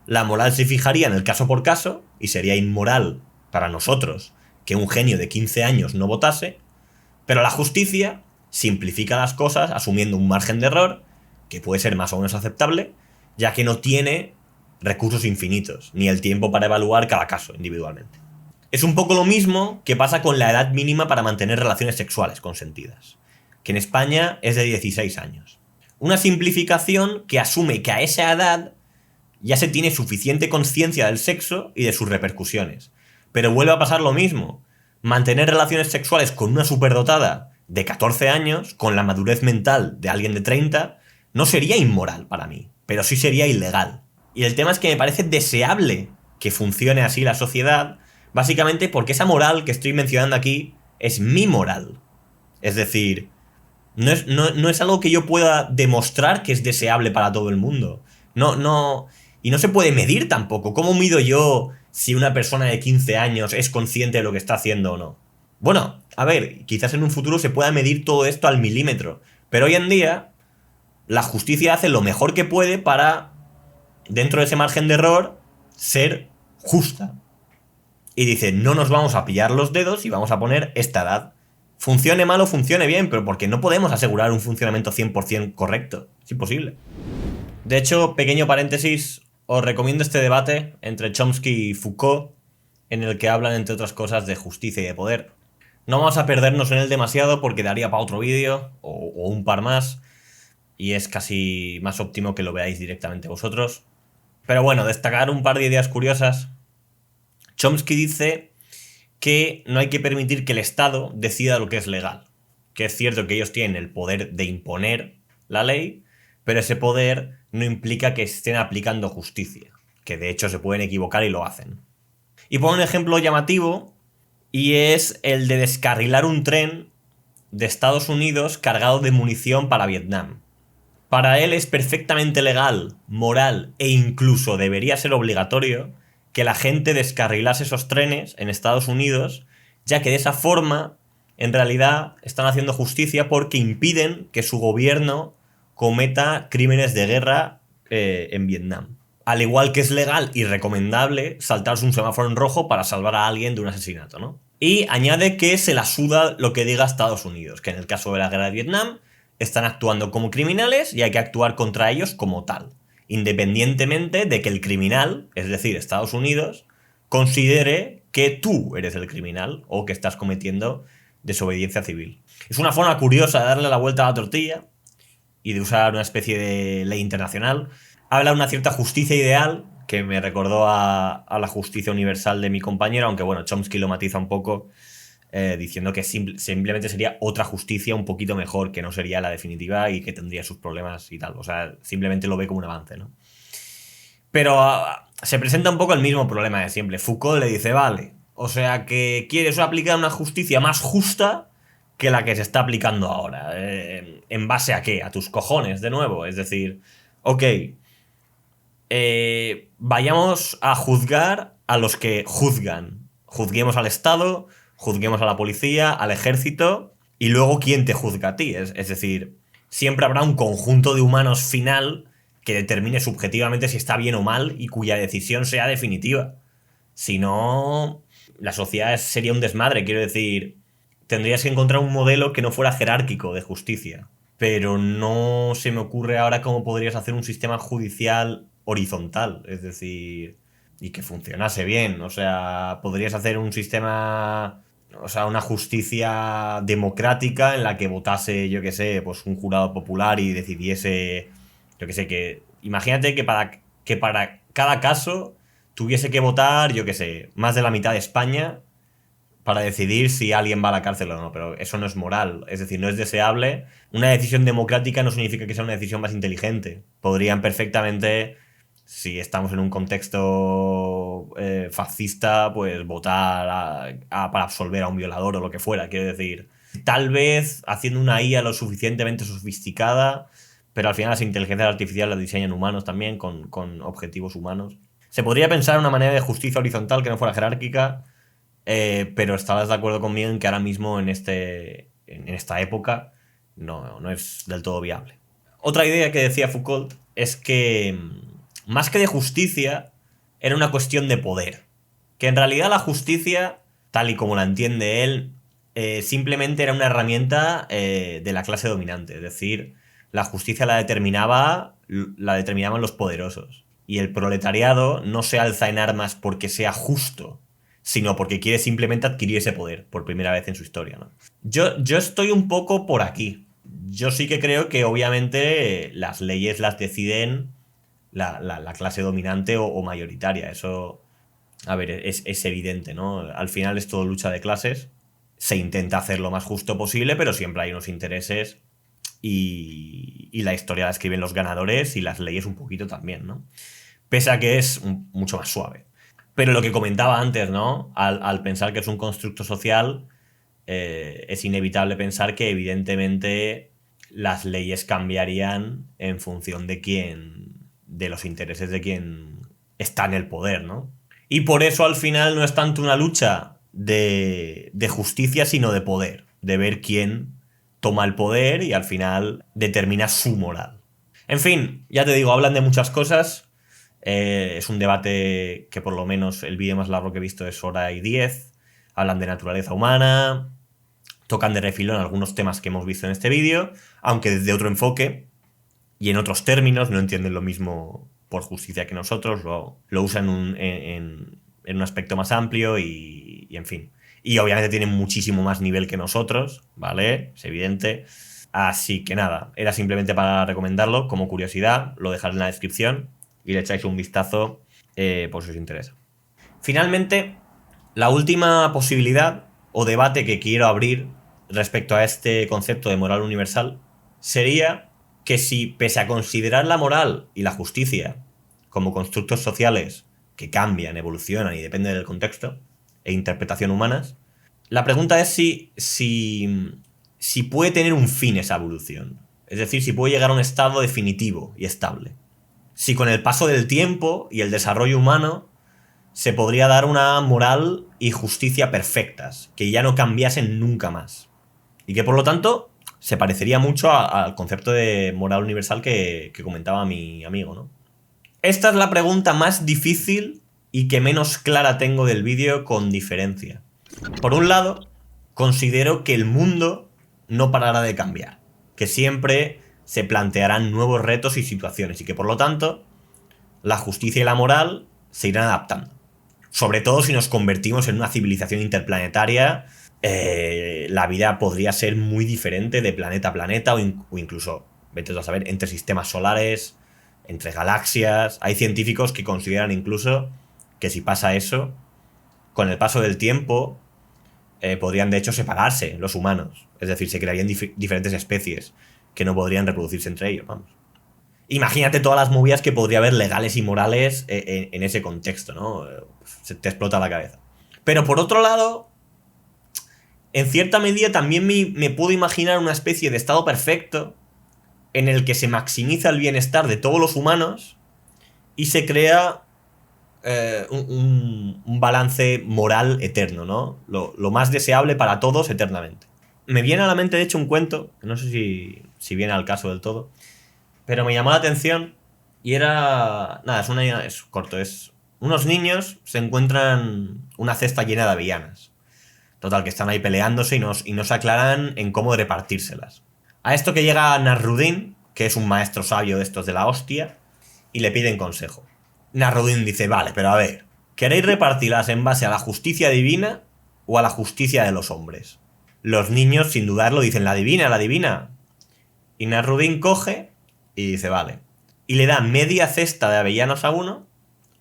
La moral se fijaría en el caso por caso, y sería inmoral para nosotros que un genio de 15 años no votase, pero la justicia simplifica las cosas asumiendo un margen de error que puede ser más o menos aceptable, ya que no tiene recursos infinitos, ni el tiempo para evaluar cada caso individualmente. Es un poco lo mismo que pasa con la edad mínima para mantener relaciones sexuales consentidas, que en España es de 16 años. Una simplificación que asume que a esa edad ya se tiene suficiente conciencia del sexo y de sus repercusiones. Pero vuelve a pasar lo mismo. Mantener relaciones sexuales con una superdotada de 14 años, con la madurez mental de alguien de 30, no sería inmoral para mí, pero sí sería ilegal. Y el tema es que me parece deseable que funcione así la sociedad, básicamente porque esa moral que estoy mencionando aquí es mi moral. Es decir, no es algo que yo pueda demostrar que es deseable para todo el mundo. Y no se puede medir tampoco. ¿Cómo mido yo si una persona de 15 años es consciente de lo que está haciendo o no? Bueno, a ver, quizás en un futuro se pueda medir todo esto al milímetro, pero hoy en día la justicia hace lo mejor que puede para, dentro de ese margen de error, ser justa. Y dice, no nos vamos a pillar los dedos y vamos a poner esta edad. Funcione mal o funcione bien, pero porque no podemos asegurar un funcionamiento 100% correcto. Es imposible. De hecho, pequeño paréntesis, os recomiendo este debate entre Chomsky y Foucault, en el que hablan, entre otras cosas, de justicia y de poder. No vamos a perdernos en él demasiado porque daría para otro vídeo, o un par más, y es casi más óptimo que lo veáis directamente vosotros. Pero bueno, destacar un par de ideas curiosas. Chomsky dice que no hay que permitir que el Estado decida lo que es legal. Que es cierto que ellos tienen el poder de imponer la ley, pero ese poder no implica que estén aplicando justicia, que de hecho se pueden equivocar y lo hacen. Y pone un ejemplo llamativo, y es el de descarrilar un tren de Estados Unidos cargado de munición para Vietnam. Para él es perfectamente legal, moral e incluso debería ser obligatorio que la gente descarrilase esos trenes en Estados Unidos, ya que de esa forma, en realidad, están haciendo justicia porque impiden que su gobierno cometa crímenes de guerra en Vietnam. Al igual que es legal y recomendable saltarse un semáforo en rojo para salvar a alguien de un asesinato, ¿no? Y añade que se la suda lo que diga Estados Unidos, que en el caso de la guerra de Vietnam están actuando como criminales y hay que actuar contra ellos como tal, independientemente de que el criminal, es decir, Estados Unidos, considere que tú eres el criminal o que estás cometiendo desobediencia civil. Es una forma curiosa de darle la vuelta a la tortilla y de usar una especie de ley internacional. Habla de una cierta justicia ideal que me recordó a la justicia universal de mi compañero, aunque bueno, Chomsky lo matiza un poco diciendo que simplemente sería otra justicia un poquito mejor, que no sería la definitiva y que tendría sus problemas y tal. O sea, simplemente lo ve como un avance, ¿no? Pero se presenta un poco el mismo problema de siempre. Foucault le dice, vale, o sea que quieres aplicar una justicia más justa que la que se está aplicando ahora. ¿En base a qué? A tus cojones, de nuevo. Es decir, ok, vayamos a juzgar a los que juzgan. Juzguemos al Estado, juzguemos a la policía, al ejército, y luego ¿quién te juzga a ti? Es decir, siempre habrá un conjunto de humanos final que determine subjetivamente si está bien o mal y cuya decisión sea definitiva. Si no, la sociedad sería un desmadre. Quiero decir, tendrías que encontrar un modelo que no fuera jerárquico de justicia. Pero no se me ocurre ahora cómo podrías hacer un sistema judicial horizontal. Es decir, y que funcionase bien. O sea, podrías hacer un sistema, o sea, una justicia democrática en la que votase, yo qué sé, pues un jurado popular y decidiese, yo qué sé, que imagínate que para cada caso tuviese que votar, yo qué sé, más de la mitad de España para decidir si alguien va a la cárcel o no, pero eso no es moral, es decir, no es deseable. Una decisión democrática no significa que sea una decisión más inteligente. Podrían perfectamente, si estamos en un contexto fascista, pues votar para absolver a un violador o lo que fuera, quiero decir. Tal vez haciendo una IA lo suficientemente sofisticada, pero al final las inteligencias artificiales las diseñan humanos también, con objetivos humanos. Se podría pensar en una manera de justicia horizontal que no fuera jerárquica, pero estarás de acuerdo conmigo en que ahora mismo en esta época no es del todo viable. Otra idea que decía Foucault es que más que de justicia era una cuestión de poder. Que en realidad la justicia, tal y como la entiende él, simplemente era una herramienta de la clase dominante. Es decir, la justicia la determinaban los poderosos. Y el proletariado no se alza en armas porque sea justo, sino porque quiere simplemente adquirir ese poder por primera vez en su historia, ¿no? Yo estoy un poco por aquí. Yo sí que creo que obviamente las leyes las deciden la clase dominante o mayoritaria. Eso, a ver, es evidente, ¿no? Al final es todo lucha de clases. Se intenta hacer lo más justo posible, pero siempre hay unos intereses y la historia la escriben los ganadores y las leyes un poquito también, ¿no? Pese a que es mucho más suave. Pero lo que comentaba antes, ¿no? Al pensar que es un constructo social, es inevitable pensar que evidentemente las leyes cambiarían en función de los intereses de quien está en el poder, ¿no? Y por eso al final no es tanto una lucha de justicia, sino de poder, de ver quién toma el poder y al final determina su moral. En fin, ya te digo, hablan de muchas cosas. Es un debate que por lo menos el vídeo más largo que he visto es hora y 10. Hablan de naturaleza humana, tocan de refilón algunos temas que hemos visto en este vídeo, aunque desde otro enfoque y en otros términos. No entienden lo mismo por justicia que nosotros, lo usan en un aspecto más amplio y en fin. Y obviamente tienen muchísimo más nivel que nosotros, ¿vale? Es evidente. Así que nada, era simplemente para recomendarlo como curiosidad, lo dejaré en la descripción y le echáis un vistazo por si os interesa. Finalmente, la última posibilidad o debate que quiero abrir respecto a este concepto de moral universal sería que si, pese a considerar la moral y la justicia como constructos sociales que cambian, evolucionan y dependen del contexto e interpretación humanas, la pregunta es si puede tener un fin esa evolución. Es decir, si puede llegar a un estado definitivo y estable. Si con el paso del tiempo y el desarrollo humano se podría dar una moral y justicia perfectas, que ya no cambiasen nunca más. Y que por lo tanto se parecería mucho al concepto de moral universal que comentaba mi amigo, ¿no? Esta es la pregunta más difícil y que menos clara tengo del vídeo con diferencia. Por un lado, considero que el mundo no parará de cambiar, que siempre se plantearán nuevos retos y situaciones y que por lo tanto la justicia y la moral se irán adaptando. Sobre todo si nos convertimos en una civilización interplanetaria, la vida podría ser muy diferente de planeta a planeta o incluso, vete a saber, entre sistemas solares, entre galaxias. Hay científicos que consideran incluso que si pasa eso, con el paso del tiempo podrían de hecho separarse los humanos. Es decir, se crearían diferentes especies que no podrían reproducirse entre ellos, vamos. Imagínate todas las movidas que podría haber legales y morales en ese contexto, ¿no? Se te explota la cabeza. Pero por otro lado, en cierta medida también me puedo imaginar una especie de estado perfecto en el que se maximiza el bienestar de todos los humanos y se crea un balance moral eterno, ¿no? Lo más deseable para todos eternamente. Me viene a la mente, de hecho, un cuento, que no sé si viene al caso del todo, pero me llamó la atención y era... Nada, es corto, es... Unos niños se encuentran una cesta llena de avellanas. Total, que están ahí peleándose y no se aclaran en cómo repartírselas. A esto que llega Nasruddin, que es un maestro sabio de estos de la hostia, y le piden consejo. Nasruddin dice, vale, pero a ver, ¿Queréis repartirlas en base a la justicia divina o a la justicia de los hombres? Los niños, sin dudarlo, dicen la divina, la divina. Y Nasruddin coge y dice, vale. Y le da media cesta de avellanas a uno,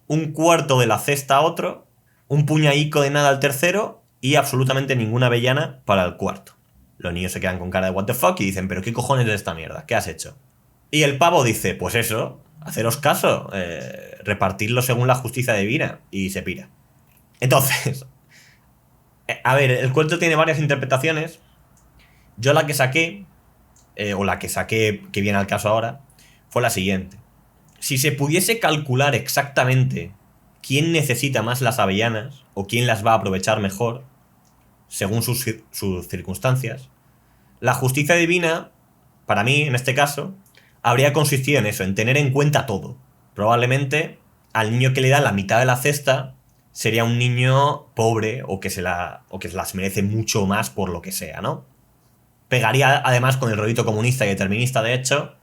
un cuarto de la cesta a otro, un puñadico de nada al tercero y absolutamente ninguna avellana para el cuarto. Los niños se quedan con cara de what the fuck y dicen, ¿pero qué cojones es esta mierda? ¿Qué has hecho? Y el pavo dice, pues eso, haceros caso, repartirlo según la justicia divina. Y se pira. Entonces, a ver, el cuento tiene varias interpretaciones. Yo la que saqué, o la que saqué que viene al caso ahora, fue la siguiente. Si se pudiese calcular exactamente quién necesita más las avellanas o quién las va a aprovechar mejor, según sus circunstancias, la justicia divina, para mí, en este caso, habría consistido en eso, en tener en cuenta todo. Probablemente al niño que le da la mitad de la cesta sería un niño pobre o que se las merece mucho más por lo que sea, ¿no? Pegaría además con el rollito comunista y determinista, de hecho.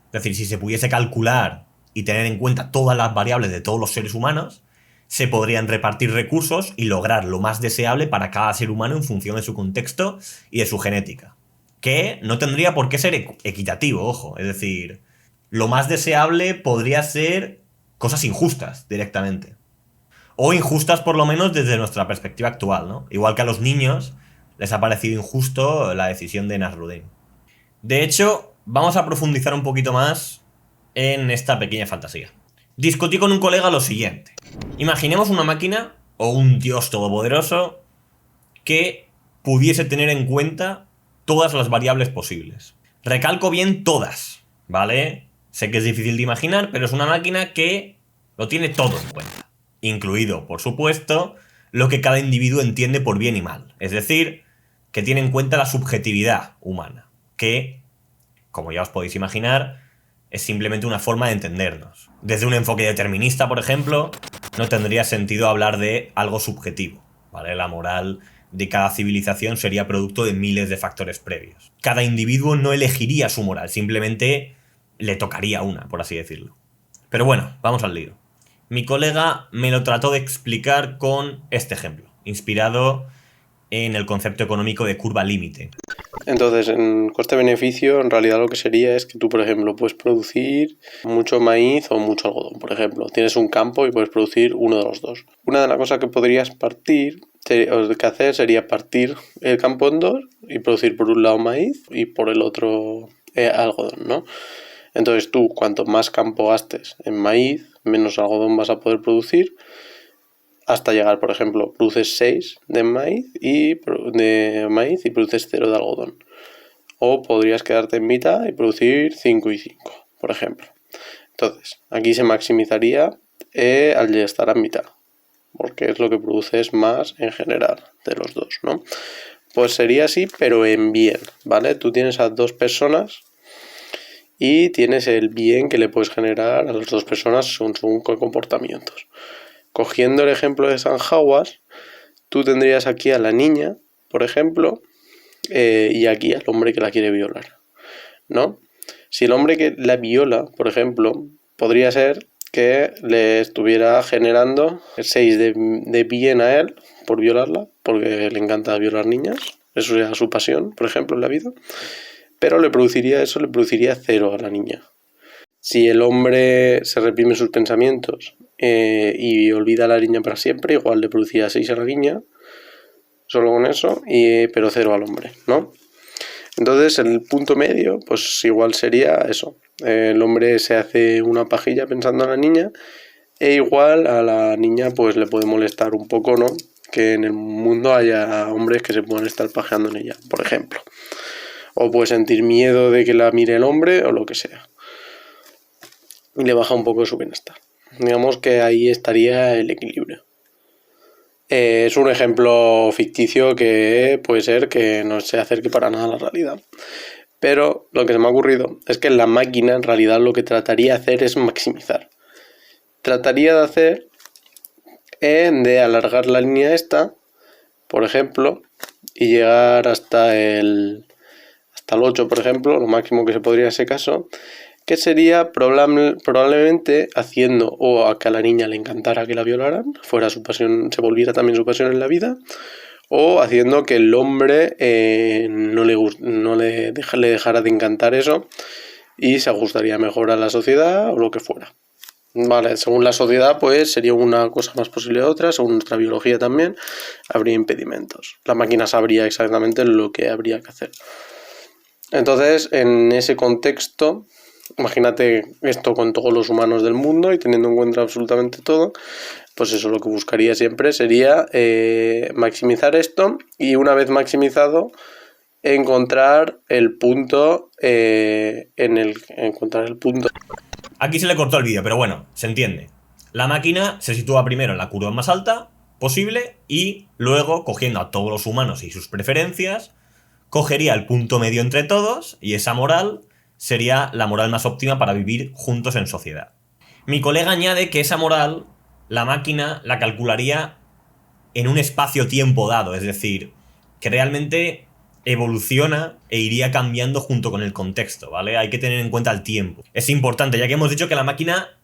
Es decir, si se pudiese calcular y tener en cuenta todas las variables de todos los seres humanos, se podrían repartir recursos y lograr lo más deseable para cada ser humano en función de su contexto y de su genética. Que no tendría por qué ser equitativo, ojo. Es decir, lo más deseable podría ser cosas injustas directamente. O injustas por lo menos desde nuestra perspectiva actual, ¿no? Igual que a los niños les ha parecido injusto la decisión de Nasruddin. De hecho, vamos a profundizar un poquito más en esta pequeña fantasía. Discutí con un colega lo siguiente. Imaginemos una máquina o un dios todopoderoso que pudiese tener en cuenta todas las variables posibles. Recalco bien todas, ¿vale? Sé que es difícil de imaginar, pero es una máquina que lo tiene todo en cuenta. Incluido, por supuesto, lo que cada individuo entiende por bien y mal. Es decir, que tiene en cuenta la subjetividad humana, que, como ya os podéis imaginar, es simplemente una forma de entendernos. Desde un enfoque determinista, por ejemplo, no tendría sentido hablar de algo subjetivo, ¿vale? La moral de cada civilización sería producto de miles de factores previos. Cada individuo no elegiría su moral, simplemente le tocaría una, por así decirlo. Pero bueno, vamos al lío. Mi colega me lo trató de explicar con este ejemplo, inspirado en el concepto económico de curva límite. Entonces, en coste-beneficio, en realidad lo que sería es que tú, por ejemplo, puedes producir mucho maíz o mucho algodón, por ejemplo. Tienes un campo y puedes producir uno de los dos. Una de las cosas que podrías partir, o que hacer, sería partir el campo en dos y producir por un lado maíz y por el otro algodón, ¿no? Entonces tú, cuanto más campo gastes en maíz, menos algodón vas a poder producir, hasta llegar, por ejemplo, produces 6 de maíz y produces 0 de algodón. O podrías quedarte en mitad y producir 5 y 5, por ejemplo. Entonces, aquí se maximizaría al estar a mitad, porque es lo que produces más en general de los dos, ¿no? Pues sería así, pero en bien, ¿vale? Tú tienes a dos personas y tienes el bien que le puedes generar a las dos personas según comportamientos. Cogiendo el ejemplo de San Jaguas, tú tendrías aquí a la niña, por ejemplo, y aquí al hombre que la quiere violar, ¿no? Si el hombre que la viola, por ejemplo, podría ser que le estuviera generando 6 de bien a él por violarla, porque le encanta violar niñas, eso sería su pasión, por ejemplo, en la vida, pero le produciría 0 a la niña. Si el hombre se reprime sus pensamientos y olvida a la niña para siempre, igual le produciría 6 a la niña, solo con eso, pero 0 al hombre, ¿no? Entonces el punto medio, pues igual sería eso. El hombre se hace una pajilla pensando en la niña e igual a la niña pues le puede molestar un poco, ¿no? Que en el mundo haya hombres que se puedan estar pajeando en ella, por ejemplo. O puede sentir miedo de que la mire el hombre o lo que sea. Y le baja un poco su bienestar. Digamos que ahí estaría el equilibrio. Es un ejemplo ficticio que puede ser que no se acerque para nada a la realidad. Pero lo que se me ha ocurrido es que la máquina en realidad lo que trataría de hacer es maximizar. Trataría de hacer de alargar la línea esta, por ejemplo, y llegar hasta el 8, por ejemplo, lo máximo que se podría en ese caso, que sería probablemente haciendo o a que a la niña le encantara que la violaran, fuera su pasión, se volviera también su pasión en la vida, o haciendo que el hombre le dejara de encantar eso y se ajustaría mejor a la sociedad o lo que fuera. Vale, según la sociedad, pues sería una cosa más posible de otra, según nuestra biología también, habría impedimentos. La máquina sabría exactamente lo que habría que hacer. Entonces, en ese contexto, imagínate esto con todos los humanos del mundo y teniendo en cuenta absolutamente todo, pues eso lo que buscaría siempre sería maximizar esto y una vez maximizado, encontrar el punto Aquí se le cortó el vídeo, pero bueno, se entiende. La máquina se sitúa primero en la curva más alta posible y luego, cogiendo a todos los humanos y sus preferencias, cogería el punto medio entre todos y esa moral sería la moral más óptima para vivir juntos en sociedad. Mi colega añade que esa moral, la máquina la calcularía en un espacio-tiempo dado, es decir, que realmente evoluciona e iría cambiando junto con el contexto, ¿vale? Hay que tener en cuenta el tiempo. Es importante, ya que hemos dicho que la máquina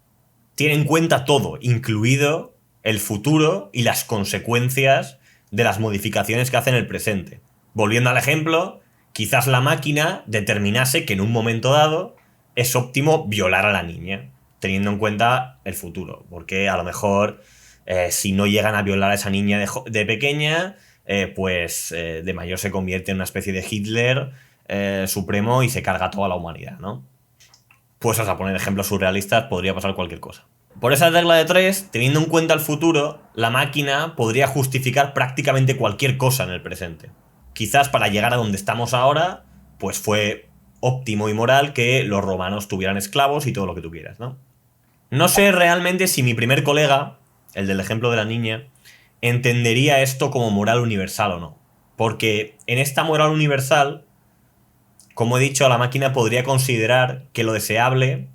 tiene en cuenta todo, incluido el futuro y las consecuencias de las modificaciones que hace en el presente. Volviendo al ejemplo, quizás la máquina determinase que en un momento dado es óptimo violar a la niña, teniendo en cuenta el futuro, porque a lo mejor si no llegan a violar a esa niña de pequeña, pues de mayor se convierte en una especie de Hitler supremo y se carga a toda la humanidad, ¿no? Pues a poner ejemplos surrealistas podría pasar cualquier cosa. Por esa regla de 3, teniendo en cuenta el futuro, la máquina podría justificar prácticamente cualquier cosa en el presente. Quizás para llegar a donde estamos ahora, pues fue óptimo y moral que los romanos tuvieran esclavos y todo lo que tú quieras, ¿no? No sé realmente si mi primer colega, el del ejemplo de la niña, entendería esto como moral universal o no. Porque en esta moral universal, como he dicho, la máquina podría considerar que lo deseable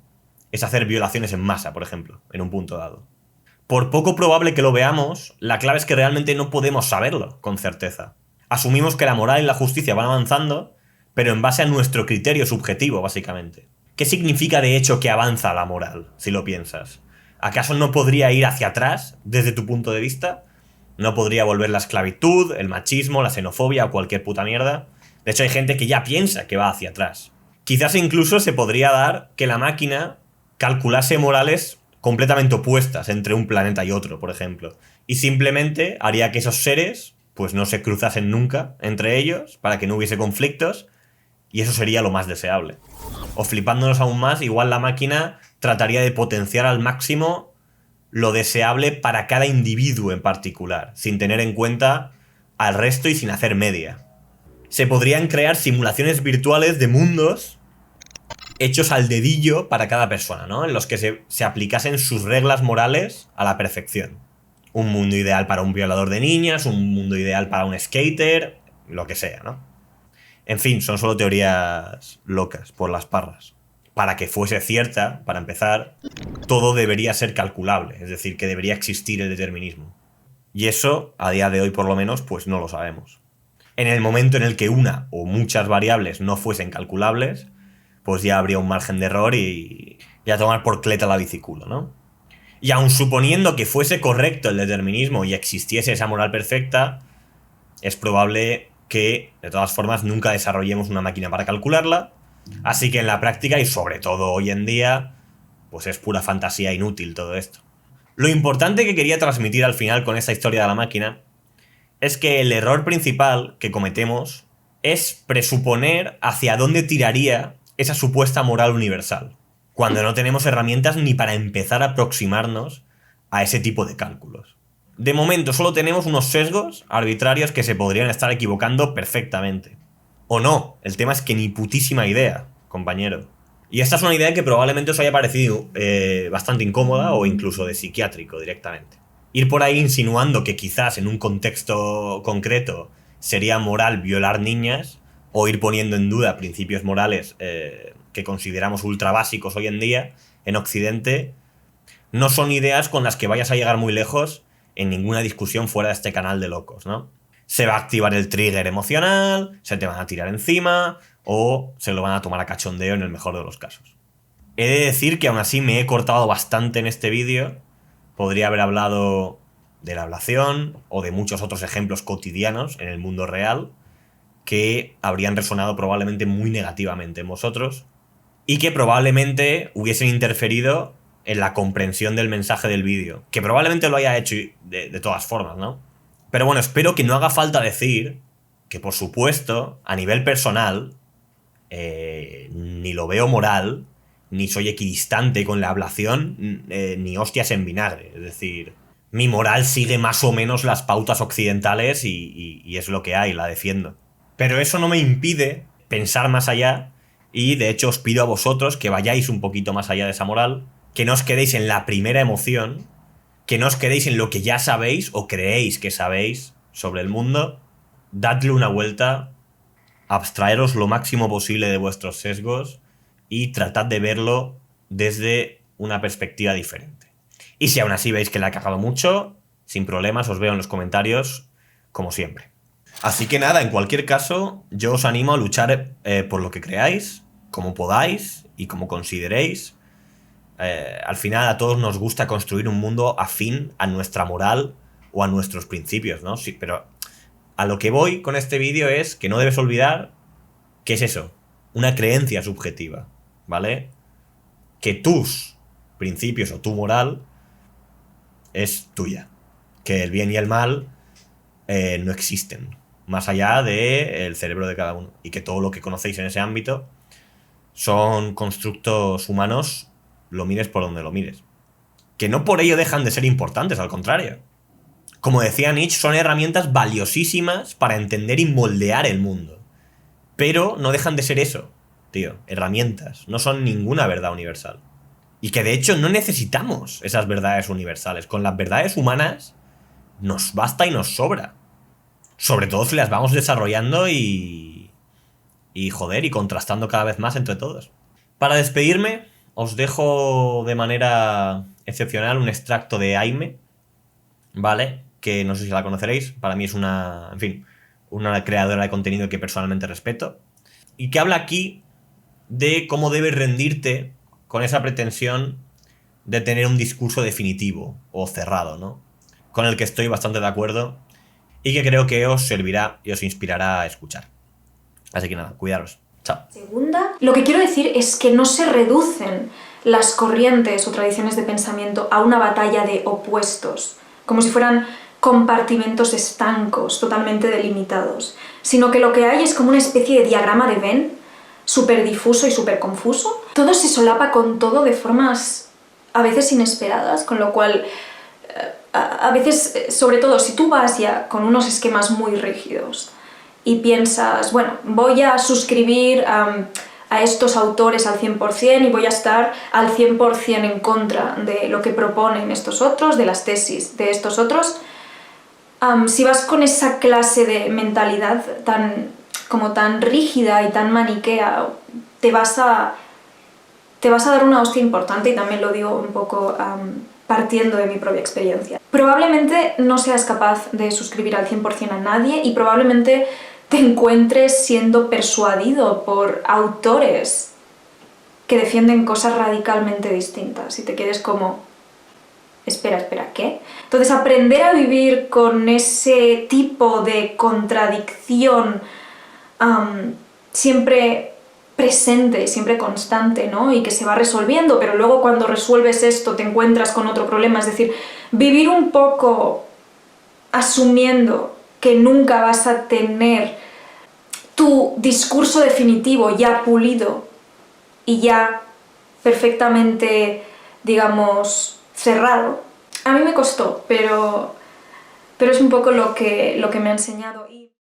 es hacer violaciones en masa, por ejemplo, en un punto dado. Por poco probable que lo veamos, la clave es que realmente no podemos saberlo con certeza. Asumimos que la moral y la justicia van avanzando, pero en base a nuestro criterio subjetivo, básicamente. ¿Qué significa de hecho que avanza la moral, si lo piensas? ¿Acaso no podría ir hacia atrás, desde tu punto de vista? ¿No podría volver la esclavitud, el machismo, la xenofobia o cualquier puta mierda? De hecho, hay gente que ya piensa que va hacia atrás. Quizás incluso se podría dar que la máquina calculase morales completamente opuestas entre un planeta y otro, por ejemplo. Y simplemente haría que esos seres pues no se cruzasen nunca entre ellos, para que no hubiese conflictos, y eso sería lo más deseable. O flipándonos aún más, igual la máquina trataría de potenciar al máximo lo deseable para cada individuo en particular, sin tener en cuenta al resto y sin hacer media. Se podrían crear simulaciones virtuales de mundos hechos al dedillo para cada persona, ¿no? En los que se aplicasen sus reglas morales a la perfección. Un mundo ideal para un violador de niñas, un mundo ideal para un skater, lo que sea, ¿no? En fin, son solo teorías locas por las parras. Para que fuese cierta, para empezar, todo debería ser calculable, es decir, que debería existir el determinismo. Y eso, a día de hoy por lo menos, pues no lo sabemos. En el momento en el que una o muchas variables no fuesen calculables, pues ya habría un margen de error y a tomar por cleta la biciculo, ¿no? Y aun suponiendo que fuese correcto el determinismo y existiese esa moral perfecta, es probable que, de todas formas, nunca desarrollemos una máquina para calcularla. Así que en la práctica, y sobre todo hoy en día, pues es pura fantasía inútil todo esto. Lo importante que quería transmitir al final con esta historia de la máquina es que el error principal que cometemos es presuponer hacia dónde tiraría esa supuesta moral universal, cuando no tenemos herramientas ni para empezar a aproximarnos a ese tipo de cálculos. De momento solo tenemos unos sesgos arbitrarios que se podrían estar equivocando perfectamente. O no, el tema es que ni putísima idea, compañero. Y esta es una idea que probablemente os haya parecido bastante incómoda o incluso de psiquiátrico directamente. Ir por ahí insinuando que quizás en un contexto concreto sería moral violar niñas, o ir poniendo en duda principios morales que consideramos ultra básicos hoy en día en Occidente, no son ideas con las que vayas a llegar muy lejos en ninguna discusión fuera de este canal de locos, ¿no? Se va a activar el trigger emocional, se te van a tirar encima o se lo van a tomar a cachondeo en el mejor de los casos. He de decir que aún así me he cortado bastante en este vídeo. Podría haber hablado de la ablación o de muchos otros ejemplos cotidianos en el mundo real que habrían resonado probablemente muy negativamente en vosotros y que probablemente hubiesen interferido en la comprensión del mensaje del vídeo, que probablemente lo haya hecho de todas formas, ¿no? Pero bueno, espero que no haga falta decir que, por supuesto, a nivel personal, ni lo veo moral, ni soy equidistante con la ablación, ni hostias en vinagre. Es decir, mi moral sigue más o menos las pautas occidentales y es lo que hay, la defiendo. Pero eso no me impide pensar más allá y de hecho os pido a vosotros que vayáis un poquito más allá de esa moral, que no os quedéis en la primera emoción, que no os quedéis en lo que ya sabéis o creéis que sabéis sobre el mundo, dadle una vuelta, abstraeros lo máximo posible de vuestros sesgos y tratad de verlo desde una perspectiva diferente. Y si aún así veis que la he cagado mucho, sin problemas, os veo en los comentarios, como siempre. Así que nada, en cualquier caso, yo os animo a luchar por lo que creáis, como podáis y como consideréis. Al final a todos nos gusta construir un mundo afín a nuestra moral o a nuestros principios, ¿no? Sí, pero a lo que voy con este vídeo es que no debes olvidar que es eso, una creencia subjetiva, ¿vale? Que tus principios o tu moral es tuya. Que el bien y el mal no existen, más allá del cerebro de cada uno. Y que todo lo que conocéis en ese ámbito son constructos humanos, lo mires por donde lo mires. Que no por ello dejan de ser importantes, al contrario. Como decía Nietzsche, son herramientas valiosísimas para entender y moldear el mundo. Pero no dejan de ser eso, tío, herramientas. No son ninguna verdad universal. Y que de hecho no necesitamos esas verdades universales. Con las verdades humanas nos basta y nos sobra. Sobre todo si las vamos desarrollando y joder, y contrastando cada vez más entre todos. Para despedirme, os dejo de manera excepcional un extracto de Aime, ¿vale? Que no sé si la conoceréis. Para mí es una, en fin, una creadora de contenido que personalmente respeto. Y que habla aquí de cómo debes rendirte con esa pretensión de tener un discurso definitivo o cerrado, ¿no? Con el que estoy bastante de acuerdo y que creo que os servirá y os inspirará a escuchar. Así que nada, cuidaros. Chao. Segunda, lo que quiero decir es que no se reducen las corrientes o tradiciones de pensamiento a una batalla de opuestos, como si fueran compartimentos estancos, totalmente delimitados, sino que lo que hay es como una especie de diagrama de Venn, súper difuso y súper confuso. Todo se solapa con todo de formas a veces inesperadas, con lo cual a veces, sobre todo si tú vas ya con unos esquemas muy rígidos y piensas, bueno, voy a suscribir a estos autores al 100% y voy a estar al 100% en contra de lo que proponen estos otros, de las tesis de estos otros, si vas con esa clase de mentalidad tan rígida y tan maniquea, te vas a dar una hostia importante, y también lo digo un poco partiendo de mi propia experiencia. Probablemente no seas capaz de suscribir al 100% a nadie y probablemente te encuentres siendo persuadido por autores que defienden cosas radicalmente distintas y te quedes como, espera, ¿qué? Entonces aprender a vivir con ese tipo de contradicción siempre presente, siempre constante, ¿no? Y que se va resolviendo, pero luego cuando resuelves esto te encuentras con otro problema, es decir, vivir un poco asumiendo que nunca vas a tener tu discurso definitivo ya pulido y ya perfectamente, digamos, cerrado. A mí me costó, pero es un poco lo que me ha enseñado.